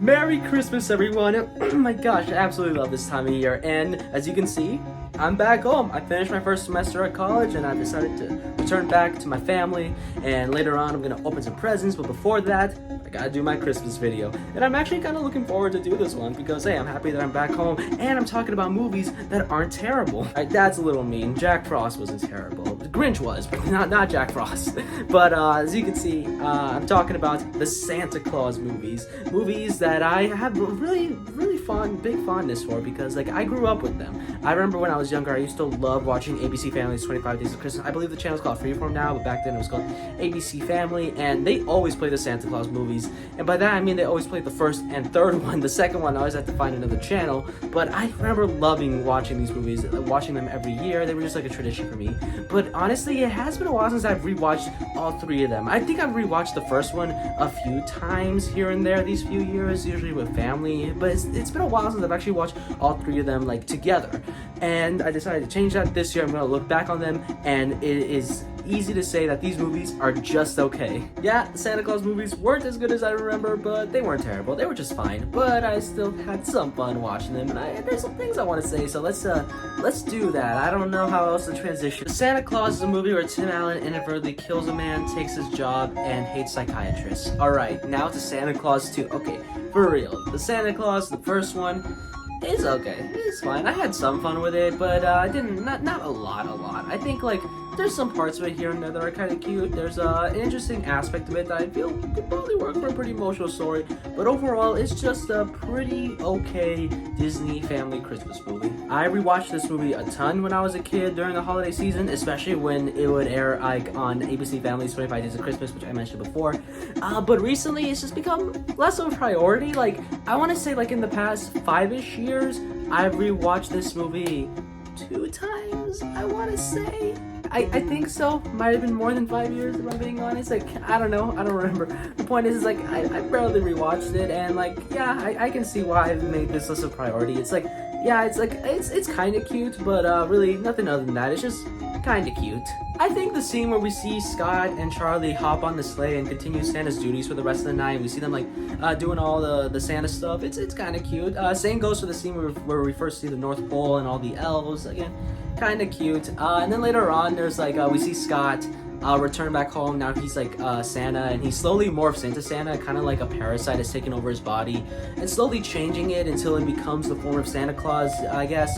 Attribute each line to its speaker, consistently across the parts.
Speaker 1: Merry Christmas, everyone! Oh my gosh, I absolutely love this time of year, and as you can see, I'm back home. I finished my first semester at college, and I decided to return back to my family, and later on I'm gonna open some presents, but before that, I gotta do my Christmas video. And I'm actually kind of looking forward to do this one, because hey, I'm happy that I'm back home, and I'm talking about movies that aren't terrible. Alright, that's a little mean. Jack Frost wasn't terrible. The Grinch was, but not Jack Frost. But as you can see, I'm talking about the Santa Claus movies. Movies that I have really big fondness for, because like I grew up with them. I remember when I was younger, I used to love watching ABC Family's 25 Days of Christmas. I believe the channel's called Freeform now, but back then it was called ABC Family, and they always play the Santa Claus movies. And by that I mean they always played the first and third one. The second one I always had to find another channel. But I remember loving watching these movies, watching them every year. They were just like a tradition for me. But honestly, it has been a while since I've rewatched all three of them. I think I've rewatched the first one a few times here and there these few years, usually with family. But it's been a while since I've actually watched all three of them like together. And I decided to change that this year. I'm gonna look back on them, and it is easy to say that these movies are just okay. Yeah, the Santa Claus movies weren't as good as I remember, but they weren't terrible. They were just fine. But I still had some fun watching them, and there's some things I want to say. So let's do that. I don't know how else to transition. Santa Claus is a movie where Tim Allen inadvertently kills a man, takes his job, and hates psychiatrists. All right, now to Santa Claus 2. Okay, for real. The Santa Claus, the first one, it's okay. It's fine. I had some fun with it, but I didn't. Not a lot. I think like there's some parts of it here and there that are kind of cute. There's an interesting aspect of it that I feel could probably work for a pretty emotional story. But overall, it's just a pretty okay Disney family Christmas movie. I rewatched this movie a ton when I was a kid during the holiday season, especially when it would air like on ABC Family's 25 Days of Christmas, which I mentioned before. But recently, it's just become less of a priority. Like I want to say, like in the past 5-ish years, I've rewatched this movie 2 times, I want to say. I think so. Might have been more than 5 years, if I'm being honest. Like, I don't know. I don't remember. The point is like, I barely rewatched it, and like, yeah, I can see why I've made this less a priority. It's like, yeah, it's kind of cute, but really nothing other than that. It's just kind of cute. I think the scene where we see Scott and Charlie hop on the sleigh and continue Santa's duties for the rest of the night, we see them like doing all the Santa stuff. It's kind of cute. Same goes for the scene where we first see the North Pole and all the elves. Again, kind of cute. And then later on, there's like we see Scott return back home. Now he's like Santa, and he slowly morphs into Santa, kind of like a parasite has taken over his body, and slowly changing it until it becomes the form of Santa Claus, I guess.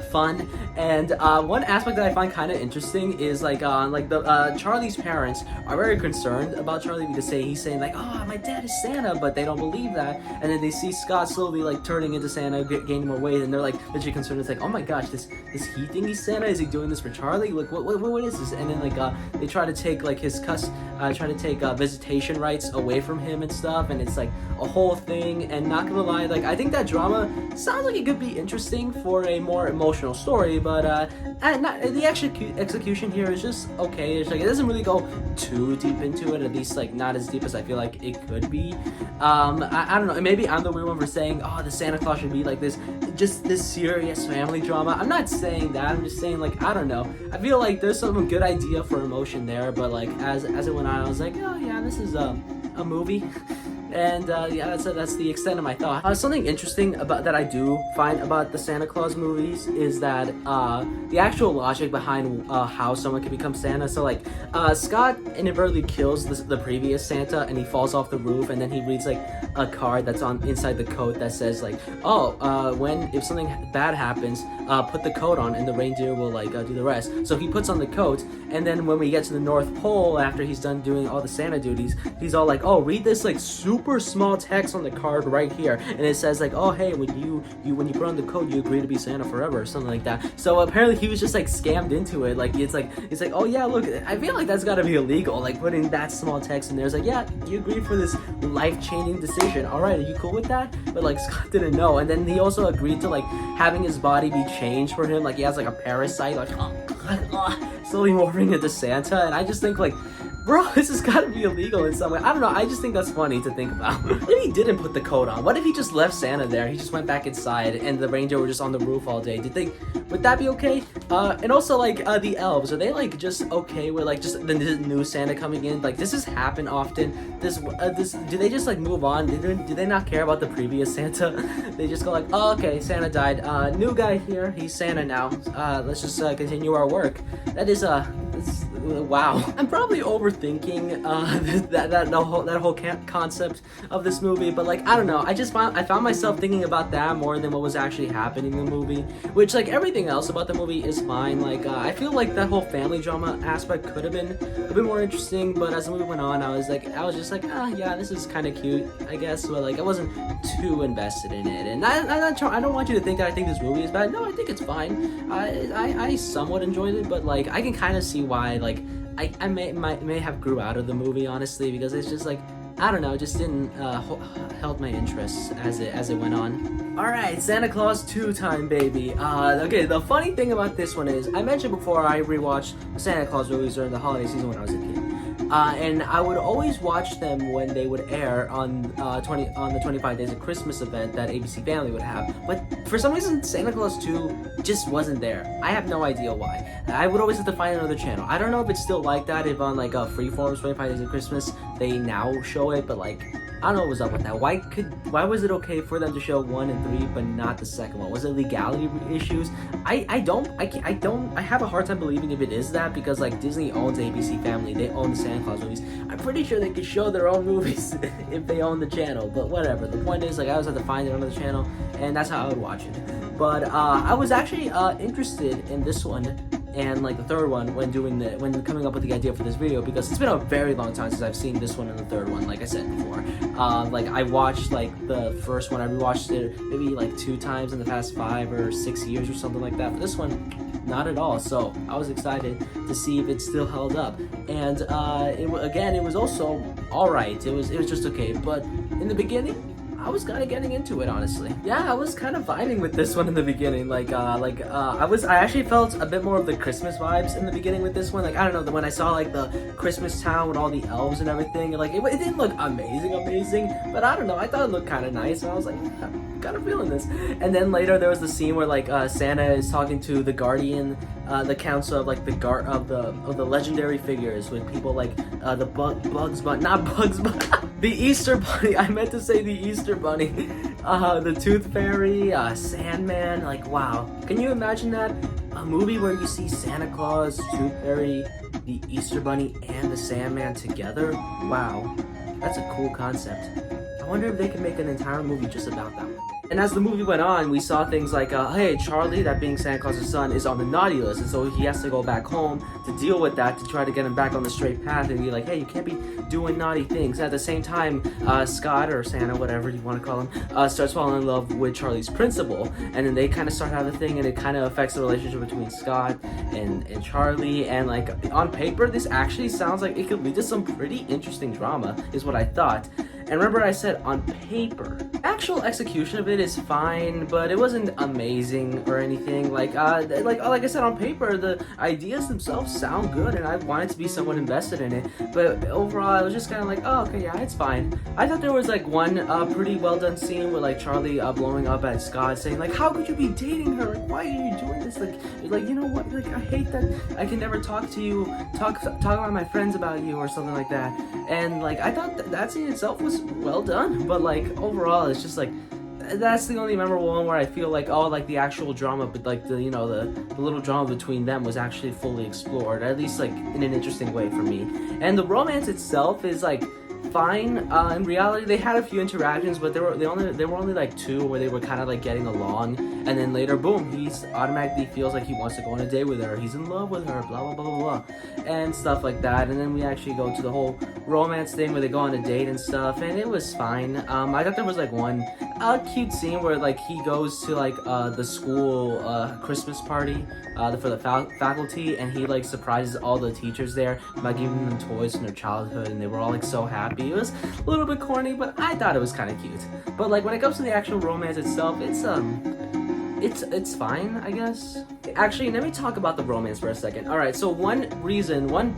Speaker 1: Fun. And one aspect that I find kind of interesting is like the Charlie's parents are very concerned about Charlie, because he's saying like, oh, my dad is Santa, but they don't believe that. And then they see Scott slowly like turning into Santa, gaining more weight, and they're like legit concerned. It's like, oh my gosh, is he think he's Santa? Is he doing this for Charlie? Like what is this? And then like they try to take like his visitation rights away from him and stuff, and it's like a whole thing. And not gonna lie, like I think that drama sounds like it could be interesting for a more emotional story, but the execution here is just okay. It's like it doesn't really go too deep into it, at least like not as deep as I feel like it could be. I don't know, maybe I'm the weird one for saying, oh, the Santa Claus should be like this serious family drama. I'm not saying that. I'm just saying, like, I don't know, I feel like there's some good idea for emotion there, but like as it went on, I was like, oh yeah, this is a movie. And yeah, that's the extent of my thought. Something interesting about that I do find about the Santa Claus movies is that the actual logic behind how someone can become Santa. So like Scott inadvertently kills the previous Santa, and he falls off the roof, and then he reads like a card that's on inside the coat that says like, oh, if something bad happens, put the coat on and the reindeer will like do the rest. So he puts on the coat, and then when we get to the North Pole, after he's done doing all the Santa duties, he's all like, oh, read this like super small text on the card right here, and it says like, oh hey, when you put on the coat, you agree to be Santa forever, or something like that. So apparently he was just like scammed into it. Like it's like oh yeah, look, I feel like that's gotta be illegal, like putting that small text in there. It's like, yeah, you agree for this life-changing decision, all right, are you cool with that? But like Scott didn't know. And then he also agreed to like having his body be changed for him, like he has like a parasite like slowly morphing into Santa. And I just think like Bro, this has got to be illegal in some way. I don't know. I just think that's funny to think about. What if he didn't put the coat on? What if he just left Santa there? He just went back inside, and the reindeer were just on the roof all day. Would that be okay? And also, like, the elves, are they like just okay with like just the new Santa coming in? Like, this has happened often. Do they just like move on? Do they not care about the previous Santa? They just go like, oh, okay, Santa died. New guy here. He's Santa now. Let's just continue our work. That is wow. I'm probably overthinking that whole concept of this movie, but like I don't know. I found myself thinking about that more than what was actually happening in the movie, which like everything else about the movie is fine. Like I feel like that whole family drama aspect could have been a bit more interesting, but as the movie went on, I was just like, yeah, this is kind of cute, I guess, but like I wasn't too invested in it. And I don't want you to think that I think this movie is bad. No, I think it's fine. I somewhat enjoyed it, but like I can kind of see why like I may have grew out of the movie, honestly, because it's just like I don't know, it just didn't held my interests as it went on. All right, Santa Claus 2 time, baby. Okay, the funny thing about this one is I mentioned before I rewatched Santa Claus movies during the holiday season when I was a kid. And I would always watch them when they would air on the 25 Days of Christmas event that ABC Family would have. But for some reason, Santa Claus 2 just wasn't there. I have no idea why. I would always have to find another channel. I don't know if it's still like that, if on like Freeform's 25 Days of Christmas they now show it, but like I don't know what was up with that. Why was it okay for them to show 1 and 3 but not the second one? Was it legality issues? I have a hard time believing if it is that, because like Disney owns ABC Family, they own the Santa Claus movies. I'm pretty sure they could show their own movies if they own the channel, but whatever. The point is, like, I always have to find it on the channel, and that's how I would watch it. But I was actually interested in this one and like the third one when coming up with the idea for this video, because it's been a very long time since I've seen this one and the third one, like I said before. Like I watched like the first one, I rewatched it maybe like 2 times in the past 5 or 6 years or something like that. But this one, not at all. So I was excited to see if it still held up. And it was also alright. It was just okay. But in the beginning, I was kind of getting into it, honestly. Yeah, I was kind of vibing with this one in the beginning. I actually felt a bit more of the Christmas vibes in the beginning with this one. Like, I don't know, when I saw like the Christmas town with all the elves and everything, like it didn't look amazing, but I don't know, I thought it looked kind of nice, and I was like, yeah, I'm kind of feeling this. And then later there was the scene where like Santa is talking to the Guardian, the council of like the legendary figures with people like the Bugs Bunny, not Bugs Bunny. The Easter Bunny, I meant to say the Easter Bunny, the Tooth Fairy, Sandman, like wow. Can you imagine that? A movie where you see Santa Claus, Tooth Fairy, the Easter Bunny, and the Sandman together? Wow, that's a cool concept. I wonder if they can make an entire movie just about that one. And as the movie went on, we saw things like, hey, Charlie, that being Santa Claus's son, is on the naughty list, and so he has to go back home to deal with that, to try to get him back on the straight path and be like, hey, you can't be doing naughty things. At the same time, Scott, or Santa, whatever you want to call him, starts falling in love with Charlie's principal, and then they kind of start having a thing, and it kind of affects the relationship between Scott and Charlie, and like, on paper, this actually sounds like it could lead to some pretty interesting drama, is what I thought. And remember I said on paper. Actual execution of it is fine, but it wasn't amazing or anything. Like I said, on paper, the ideas themselves sound good, and I wanted to be somewhat invested in it. But overall, I was just kind of like, oh, okay, yeah, it's fine. I thought there was like one pretty well done scene with like Charlie blowing up at Scott, saying like, how could you be dating her? Like, why are you doing this? Like you know what? Like, I hate that I can never talk to you, talk about my friends about you, or something like that. And like I thought that scene itself was well done, but like overall, it's just like that's the only memorable one where I feel like, oh, like the actual drama, but like the little drama between them was actually fully explored, at least like in an interesting way for me. And the romance itself is like fine. In reality, they had a few interactions, but there were only like 2 where they were kind of like getting along, and then later, boom, he's automatically feels like he wants to go on a date with her, he's in love with her, blah blah blah blah blah, and stuff like that. And then we actually go to the whole romance thing where they go on a date and stuff, and it was fine. I thought there was like one cute scene where like he goes to like the school Christmas party for the faculty, and he like surprises all the teachers there by giving them toys from their childhood, and they were all like so happy. It was a little bit corny, but I thought it was kind of cute. But like when it comes to the actual romance itself, it's it's fine, I guess. Actually, let me talk about the romance for a second. All right, so one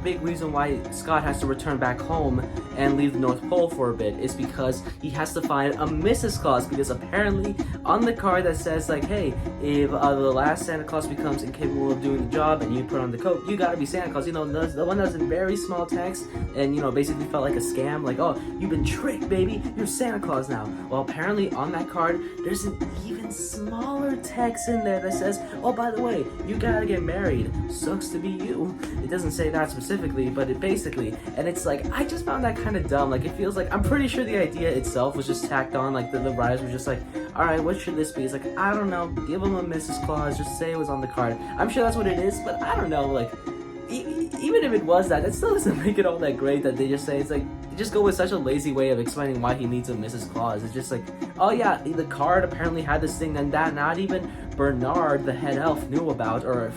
Speaker 1: big reason why Scott has to return back home and leave the North Pole for a bit is because he has to find a Mrs. Claus, because apparently on the card that says like, hey, if the last Santa Claus becomes incapable of doing the job and you put on the coat, you gotta be Santa Claus. You know, the one that was in very small text and, you know, basically felt like a scam, like, oh, you've been tricked, baby, you're Santa Claus now. Well, apparently on that card, there's an even smaller text in there that says, oh, by the way, you gotta get married, sucks to be you. It doesn't say that specifically, but it basically, and it's like, I just found that kind of dumb. Like, it feels like, I'm pretty sure the idea itself was just tacked on, like the writers were just like, all right, what should this be? It's like, I don't know, give him a Mrs. Claus, just say it was on the card. I'm sure that's what it is, but I don't know, like, even if it was that, it still doesn't make it all that great that they just say, it's like, they just go with such a lazy way of explaining why he needs a Mrs. Claus. It's just like, oh yeah, the card apparently had this thing, and that not even Bernard, the head elf, knew about, or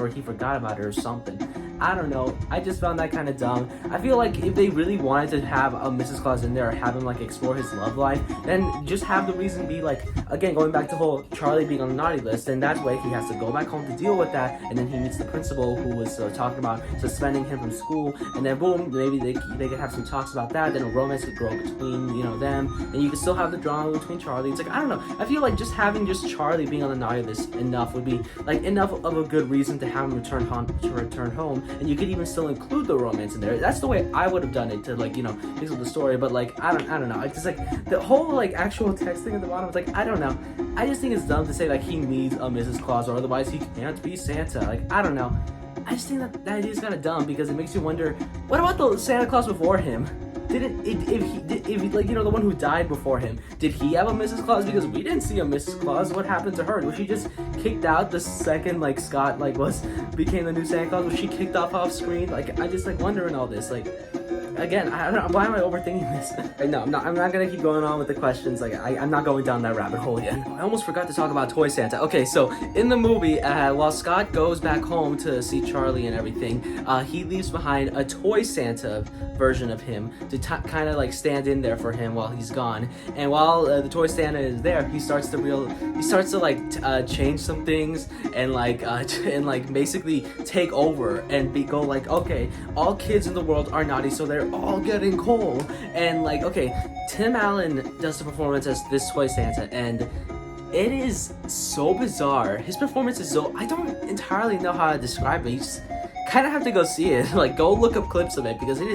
Speaker 1: he forgot about it or something. I don't know. I just found that kind of dumb. I feel like if they really wanted to have a Mrs. Claus in there, or have him like explore his love life, then just have the reason be like, again, going back to whole Charlie being on the naughty list, then that way he has to go back home to deal with that, and then he meets the principal who was talking about suspending him from school, and then boom, maybe they could have some talks about that, then a romance could grow between, you know, them, and you could still have the drama between Charlie. It's like, I don't know. I feel like just having just Charlie being on the naughty list enough would be like enough of a good reason to have him return home, and you could even still include the romance in there. That's the way I would have done it to, like, you know, fix up the story. But like, I don't know. It's just like the whole like actual text thing at the bottom. It's like, I don't know. I just think it's dumb to say like he needs a Mrs. Claus or otherwise he can't be Santa. Like, I don't know. I just think that idea is kind of dumb because it makes you wonder, what about the Santa Claus before him? If he, like, you know, the one who died before him, did he have a Mrs. Claus? Because we didn't see a Mrs. Claus. What happened to her? Was she just kicked out the second, like, Scott, like, became the new Santa Claus? Was she kicked off screen? Like, I just, like, wondering all this, like, again, I don't know, why am I overthinking this? No, I'm not gonna keep going on with the questions. Like, I'm not going down that rabbit hole yet. I almost forgot to talk about Toy Santa. Okay, so in the movie, while Scott goes back home to see Charlie and everything, he leaves behind a Toy Santa version of him to kind of like stand in there for him while he's gone. And while the Toy Santa is there, he starts to like change some things and like basically take over and go like, okay, all kids in the world are naughty, so they're all getting coal. And like, okay, Tim Allen does the performance as this Toy Santa, and it is so bizarre. His performance is so, I don't entirely know how to describe it. You just kind of have to go see it. Like, go look up clips of it because it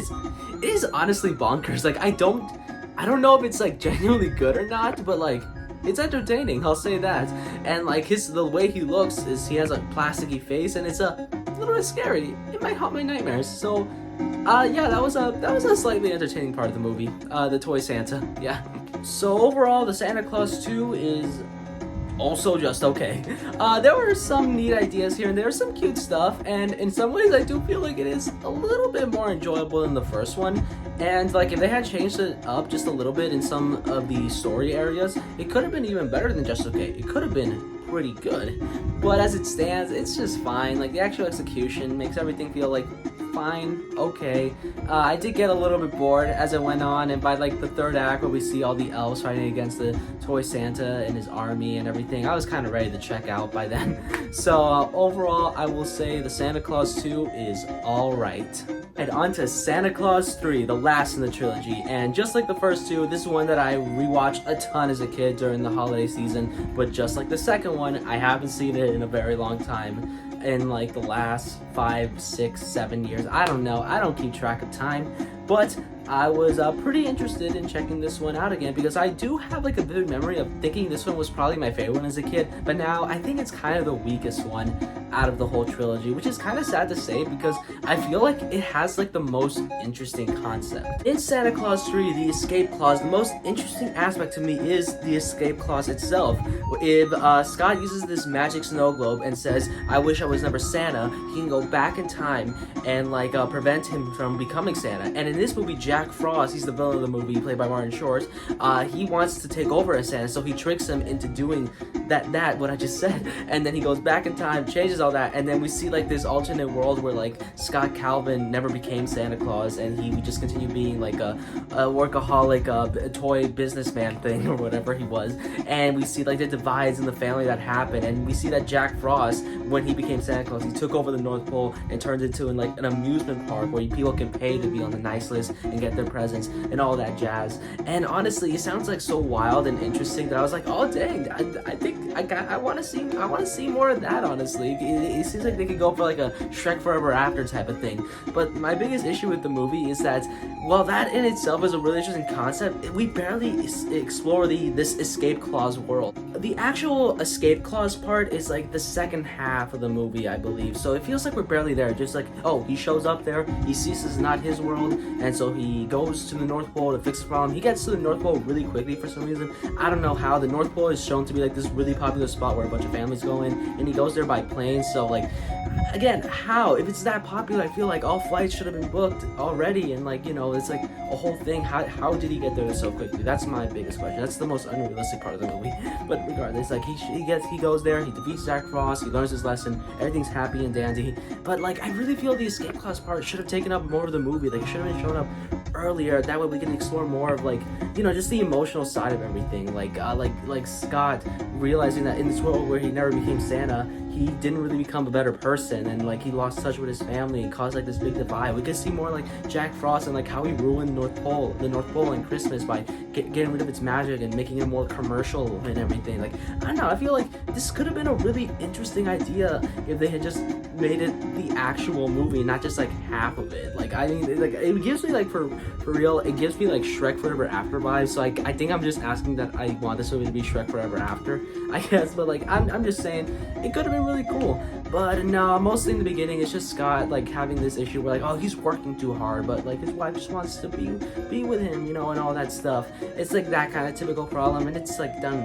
Speaker 1: is honestly bonkers. Like, I don't know if it's like genuinely good or not, but like, it's entertaining, I'll say that. And like the way he looks is he has a plasticky face, and it's a little bit scary. It might haunt my nightmares. So yeah, that was a slightly entertaining part of the movie, the Toy Santa. Yeah. So overall, the Santa Claus 2 is also just okay. There were some neat ideas here and there, some cute stuff, and in some ways I do feel like it is a little bit more enjoyable than the first one. And like, if they had changed it up just a little bit in some of the story areas, it could have been even better than just okay. It could have been pretty good. But as it stands, it's just fine. Like, the actual execution makes everything feel like fine, okay. I did get a little bit bored as it went on, and by like the third act where we see all the elves fighting against the Toy Santa and his army and everything, I was kind of ready to check out by then. So overall, I will say the Santa Claus 2 is alright. And on to Santa Claus 3, the last in the trilogy. And just like the first two, this is one that I rewatched a ton as a kid during the holiday season. But just like the second one, I haven't seen it in a very long time. In like the last 5, 6, 7 years. I don't know. I don't keep track of time. But I was pretty interested in checking this one out again because I do have like a vivid memory of thinking this one was probably my favorite one as a kid, but now I think it's kind of the weakest one out of the whole trilogy, which is kind of sad to say because I feel like it has like the most interesting concept. In Santa Claus 3, the escape clause, the most interesting aspect to me is the escape clause itself. If Scott uses this magic snow globe and says, I wish I was never Santa, he can go back in time and like prevent him from becoming Santa. And in this movie, Jack Jack Frost, he's the villain of the movie, played by Martin Short. He wants to take over as Santa, so he tricks him into doing that what I just said, and then he goes back in time, changes all that, and then we see like this alternate world where like Scott Calvin never became Santa Claus, and he would just continue being like a workaholic, a toy businessman thing or whatever he was. And we see like the divides in the family that happened, and we see that Jack Frost, when he became Santa Claus, he took over the North Pole and turned it into like an amusement park where people can pay to be on the nice list and get their presents and all that jazz. And honestly, it sounds like so wild and interesting that I was like, oh dang, I think I want to see more of that. Honestly, it seems like they could go for like a Shrek Forever After type of thing. But my biggest issue with the movie is that while that in itself is a really interesting concept, we barely explore this escape clause world. The actual escape clause part is like the second half of the movie, I believe. So it feels like we're barely there. Just like, oh, he shows up there, he sees this is not his world, and so he goes to the North Pole to fix the problem. He gets to the North Pole really quickly for some reason. I don't know how. The North Pole is shown to be like this really popular spot where a bunch of families go in, and he goes there by plane. So like, again, how? If it's that popular, I feel like all flights should have been booked already, and like, you know, it's like a whole thing. How did he get there so quickly? That's my biggest question. That's the most unrealistic part of the movie. But regardless, like he goes there, he defeats Jack Frost, he learns his lesson, everything's happy and dandy. But like, I really feel the escape clause part should have taken up more of the movie. Like, it should have been shown up earlier. That way we can explore more of like, you know, just the emotional side of everything. Like Scott realizing that in this world where he never became Santa, he didn't really become a better person, and like he lost touch with his family and caused like this big divide. We could see more like Jack Frost and like how he ruined the North Pole and Christmas by getting rid of its magic and making it more commercial and everything. Like, I don't know, I feel like this could have been a really interesting idea if they had just made it the actual movie, not just like half of it. Like, I mean, like, it gives me like for real, it gives me like Shrek Forever After vibes. So I think I'm just asking that I want this movie to be Shrek Forever After, I guess. But like, I'm just saying it could have been really cool. But no, mostly in the beginning it's just Scott like having this issue where like, oh, he's working too hard, but like his wife just wants to be with him, you know, and all that stuff. It's like that kind of typical problem, and it's like done.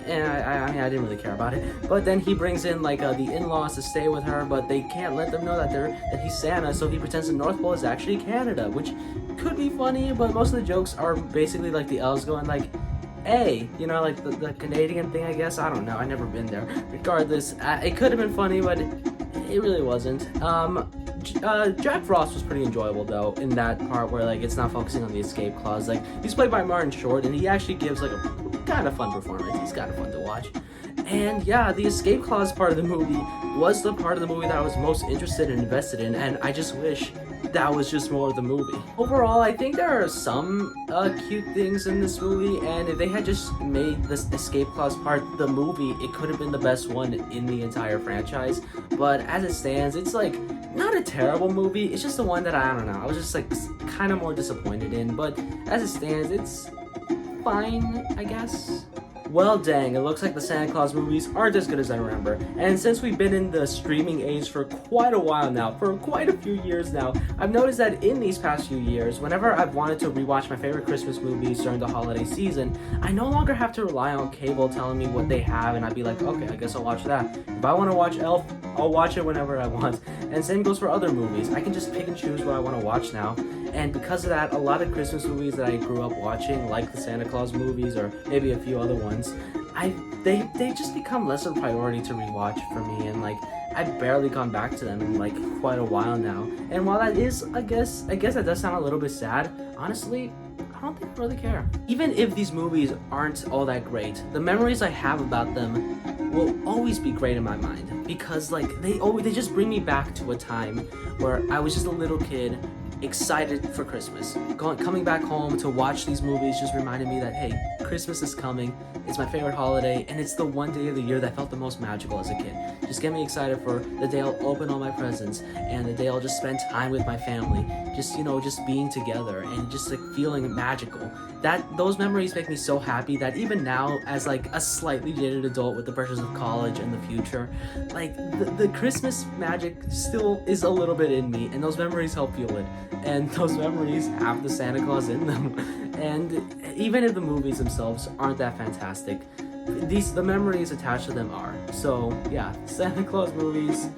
Speaker 1: And I mean, I didn't really care about it. But then he brings in like the in-laws to stay with her, but they can't let them know that he's Santa, so he pretends the North Pole is actually Canada, which could be funny. But most of the jokes are basically like the elves going like, hey, you know, like the Canadian thing, I guess. I don't know, I've never been there. Regardless, it could have been funny, but it really wasn't. Jack Frost was pretty enjoyable though, in that part where like it's not focusing on the escape clause. Like, he's played by Martin Short, and he actually gives like a kind of fun performance. He's kind of fun to watch. And yeah, the escape clause part of the movie was the part of the movie that I was most interested and invested in, and I just wish that was just more of the movie. Overall, I think there are some cute things in this movie, and if they had just made this escape clause part the movie, it could have been the best one in the entire franchise. But as it stands, it's like not a terrible movie. It's just the one that I don't know, I was just like kind of more disappointed in. But as it stands, it's fine, I guess. Well, dang, it looks like the Santa Claus movies aren't as good as I remember. And since we've been in the streaming age for quite a while now, for quite a few years now, I've noticed that in these past few years, whenever I've wanted to rewatch my favorite Christmas movies during the holiday season, I no longer have to rely on cable telling me what they have, and I'd be like, okay, I guess I'll watch that. If I want to watch Elf, I'll watch it whenever I want. And same goes for other movies. I can just pick and choose what I want to watch now. And because of that, a lot of Christmas movies that I grew up watching, like the Santa Claus movies or maybe a few other ones, they just become less of a priority to rewatch for me, and like I've barely gone back to them in like quite a while now. And while that is, I guess that does sound a little bit sad, honestly, I don't think I really care. Even if these movies aren't all that great, the memories I have about them will always be great in my mind, because like they just bring me back to a time where I was just a little kid, excited for Christmas. Coming back home to watch these movies just reminded me that, hey, Christmas is coming, it's my favorite holiday, and it's the one day of the year that felt the most magical as a kid. Just get me excited for the day I'll open all my presents, and the day I'll just spend time with my family, just, you know, just being together, and just like feeling magical. Those memories make me so happy that even now, as like a slightly jaded adult with the pressures of college and the future, like the Christmas magic still is a little bit in me, and those memories help fuel it. And those memories have the Santa Claus in them. And even if the movies themselves aren't that fantastic, the memories attached to them are. So yeah, Santa Claus movies,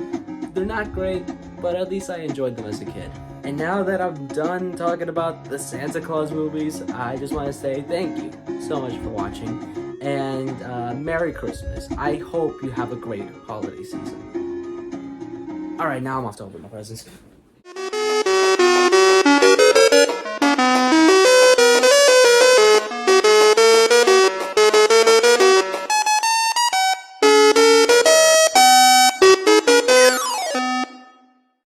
Speaker 1: they're not great, but at least I enjoyed them as a kid. And now that I'm done talking about the Santa Claus movies, I just want to say thank you so much for watching, and Merry Christmas. I hope you have a great holiday season. Alright, now I'm off to open my presents.